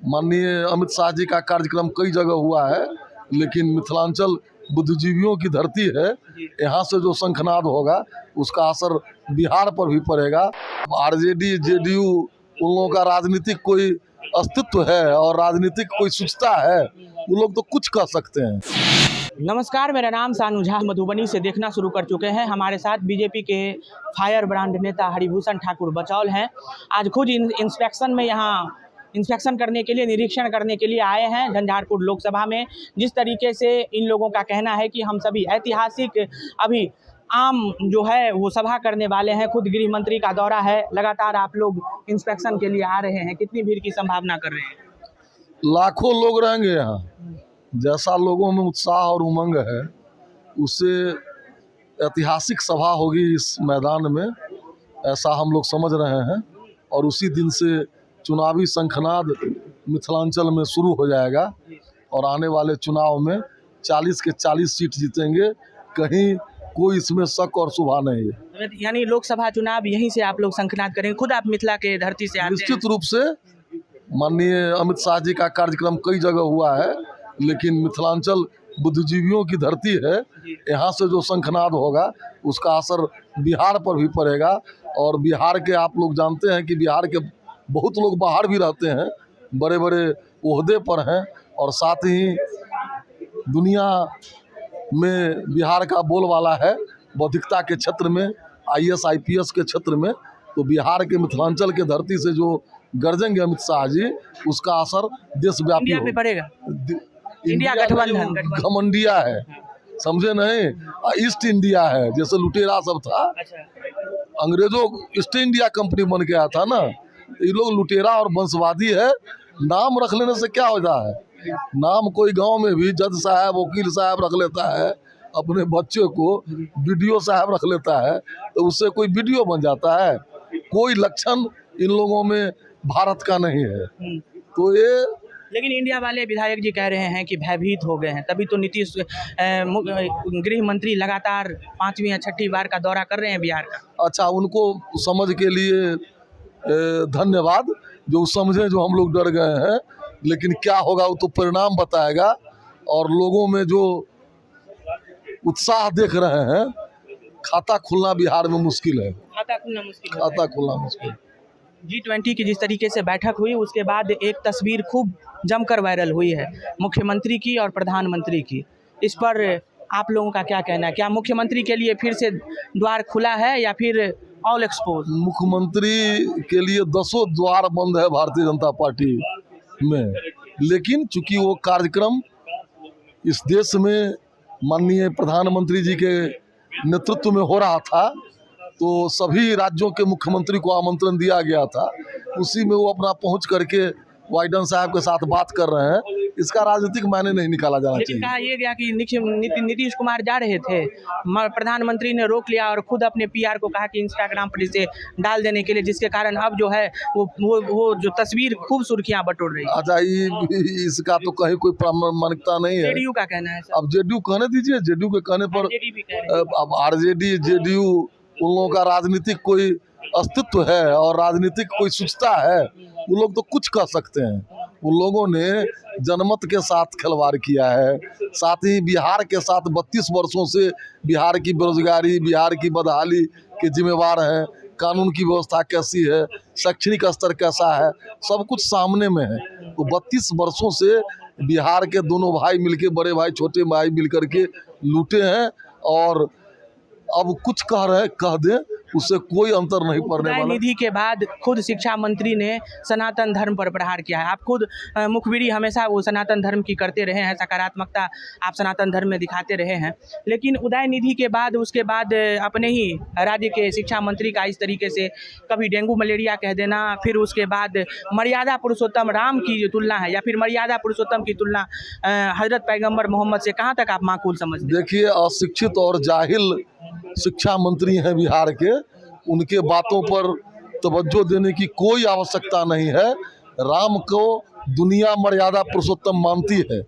माननीय अमित शाह जी का कार्यक्रम कई जगह हुआ है, लेकिन मिथिलांचल बुद्धिजीवियों की धरती है। यहाँ से जो शंखनाद होगा उसका असर बिहार पर भी पड़ेगा। आरजेडी जेडीयू उन लोगों का राजनीतिक कोई अस्तित्व है और राजनीतिक कोई सूचता है, वो लोग तो कुछ कर सकते हैं। नमस्कार, मेरा नाम सानू झा। मधुबनी से देखना शुरू कर चुके हैं। हमारे साथ बीजेपी के फायर ब्रांड नेता हरिभूषण ठाकुर बचौल हैं। आज खुद इंस्पेक्शन में यहाँ इंस्पेक्शन करने के लिए, निरीक्षण करने के लिए आए हैं झंझारपुर लोकसभा में। जिस तरीके से इन लोगों का कहना है कि हम सभी ऐतिहासिक अभी आम जो है वो सभा करने वाले हैं। खुद गृह मंत्री का दौरा है, लगातार आप लोग इंस्पेक्शन के लिए आ रहे हैं। कितनी भीड़ की संभावना कर रहे हैं? लाखों लोग रहेंगे यहाँ। जैसा लोगों में उत्साह और उमंग है, उससे ऐतिहासिक सभा होगी इस मैदान में, ऐसा हम लोग समझ रहे हैं। और उसी दिन से चुनावी शंखनाद मिथिलांचल में शुरू हो जाएगा और आने वाले चुनाव में 40 के 40 सीट जीतेंगे। कहीं कोई इसमें शक और शुबा नहीं है। यानी लोकसभा चुनाव यहीं से आप लोग शंखनाद करेंगे। खुद आप मिथिला के धरती से आते हैं। निश्चित रूप से माननीय अमित शाह जी का कार्यक्रम कई जगह हुआ है, लेकिन मिथिलांचल बुद्धिजीवियों की धरती है। यहाँ से जो शंखनाद होगा उसका असर बिहार पर भी पड़ेगा। और बिहार के आप लोग जानते हैं कि बिहार के बहुत लोग बाहर भी रहते हैं, बड़े बड़े ओहदे पर हैं, और साथ ही दुनिया में बिहार का बोलबाला है बौद्धिकता के क्षेत्र में, IAS IPS के क्षेत्र में। तो बिहार के मिथिलांचल के धरती से जो गरजेंगे अमित शाह जी, उसका असर देशव्यापी इंडिया पे पड़ेगा। इंडिया गठबंधन घमंडिया है, समझे नहीं? ईस्ट इंडिया है, जैसे लुटेरा सब था। अंग्रेजों ईस्ट इंडिया कंपनी बन के आया था ना। ये लोग लुटेरा और वंशवादी है। नाम रख लेने से क्या होता है? नाम कोई गांव में भी जज साहब, वकील साहब रख लेता है, अपने बच्चे को BDO साहब रख लेता है, तो उससे कोई BDO बन जाता है? कोई लक्षण इन लोगों में भारत का नहीं है। तो ये लेकिन इंडिया वाले विधायक जी कह रहे हैं कि भयभीत हो गए हैं, तभी तो नीतीश गृह मंत्री लगातार 5वीं या 6ठी बार का दौरा कर रहे हैं बिहार का। अच्छा, उनको समझ के लिए धन्यवाद, जो समझे जो हम लोग डर गए हैं। लेकिन क्या होगा वो तो परिणाम बताएगा। और लोगों में जो उत्साह देख रहे हैं, खाता खुलना बिहार में मुश्किल है। खाता खुलना मुश्किल। G20 की जिस तरीके से बैठक हुई, उसके बाद एक तस्वीर खूब जमकर वायरल हुई है मुख्यमंत्री की और प्रधानमंत्री की। इस पर आप लोगों का क्या कहना है? क्या मुख्यमंत्री के लिए फिर से द्वार खुला है या फिर ऑल एक्सपोज? मुख्यमंत्री के लिए 10 द्वार बंद है भारतीय जनता पार्टी में, लेकिन चूंकि वो कार्यक्रम इस देश में माननीय प्रधानमंत्री जी के नेतृत्व में हो रहा था, तो सभी राज्यों के मुख्यमंत्री को आमंत्रण दिया गया था। उसी में वो अपना पहुंच करके वाइडन साहब के साथ बात कर रहे हैं। इसका राजनीतिक मायने नहीं निकाला जाना चाहिए। कहा यह गया कि नीतीश कुमार जा रहे थे, प्रधानमंत्री ने रोक लिया और खुद अपने PR को कहा कि इंस्टाग्राम पर इसे डाल देने के लिए, जिसके कारण अब जो है वो जो तस्वीर खूब सुर्खियां बटोर रही है। अच्छा, इसका तो कहीं कोई प्रामाणिकता नहीं है। JDU का कहना है। अब JDU कहने दीजिए, JDU के कहने पर अब RJD JDU उन लोगों का राजनीतिक कोई अस्तित्व है और राजनीतिक कोई सूचता है, वो लोग तो कुछ कर सकते हैं। उन लोगों ने जनमत के साथ खिलवाड़ किया है। साथ ही बिहार के साथ 32 वर्षों से बिहार की बेरोजगारी, बिहार की बदहाली के जिम्मेवार हैं। कानून की व्यवस्था कैसी है, शैक्षणिक स्तर कैसा है, सब कुछ सामने में है। तो 32 वर्षों से बिहार के दोनों भाई मिलके, बड़े भाई छोटे भाई मिलकर के लूटे हैं, और अब कुछ कह रहे हैं, कह दें, उससे कोई अंतर नहीं पड़ने वाला। निधि के बाद खुद शिक्षा मंत्री ने सनातन धर्म पर प्रहार किया है। आप खुद मुखबिरी हमेशा वो सनातन धर्म की करते रहे हैं, सकारात्मकता आप सनातन धर्म में दिखाते रहे हैं। लेकिन उदय निधि के बाद, उसके बाद अपने ही राज्य के शिक्षा मंत्री का इस तरीके से कभी डेंगू मलेरिया कह देना, फिर उसके बाद मर्यादा पुरुषोत्तम राम की जो तुलना है, या फिर मर्यादा पुरुषोत्तम की तुलना हजरत पैगम्बर मोहम्मद से, कहाँ तक आप माकूल समझते हैं? देखिए, अशिक्षित और जाहिल शिक्षा मंत्री हैं बिहार के, उनके बातों पर तवज्जो देने की कोई आवश्यकता नहीं है। राम को दुनिया मर्यादा पुरुषोत्तम मानती है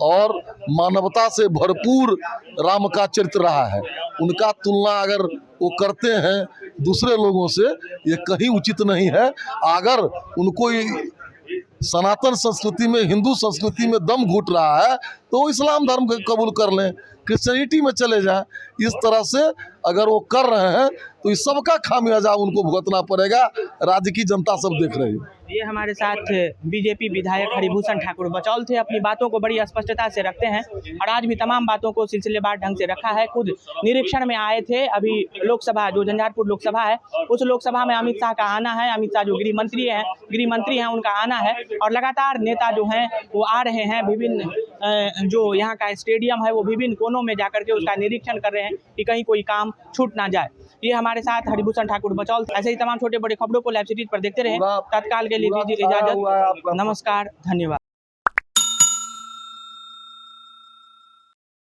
और मानवता से भरपूर राम का चरित्र रहा है। उनका तुलना अगर वो करते हैं दूसरे लोगों से, ये कहीं उचित नहीं है। अगर उनको सनातन संस्कृति में, हिंदू संस्कृति में दम घुट रहा है तो वो इस्लाम धर्म को कबूल कर लें, क्रिश्चियनिटी में चले जाएं। इस तरह से अगर वो कर रहे हैं तो इस सबका खामियाजा उनको भुगतना पड़ेगा। राज्य की जनता सब देख रही है। ये हमारे साथ बीजेपी विधायक हरिभूषण ठाकुर बचौल थे। अपनी बातों को बड़ी स्पष्टता से रखते हैं और आज भी तमाम बातों को सिलसिलेवार ढंग से रखा है। खुद निरीक्षण में आए थे। अभी लोकसभा, जो झंझारपुर लोकसभा है, उस लोकसभा में अमित शाह का आना है। अमित शाह जो गृह मंत्री हैं उनका आना है और लगातार नेता जो हैं वो आ रहे हैं। विभिन्न जो यहाँ का स्टेडियम है वो विभिन्न कोनों में जाकर के उसका निरीक्षण कर रहे हैं कि कहीं कोई काम छूट ना जाए। ये हमारे साथ हरिभूषण ठाकुर बचौल। ऐसे ही तमाम छोटे बड़े खबरों को लाइव सीरीज पर देखते रहें। तत्काल के लिए दीजिए इजाजत। नमस्कार, धन्यवाद।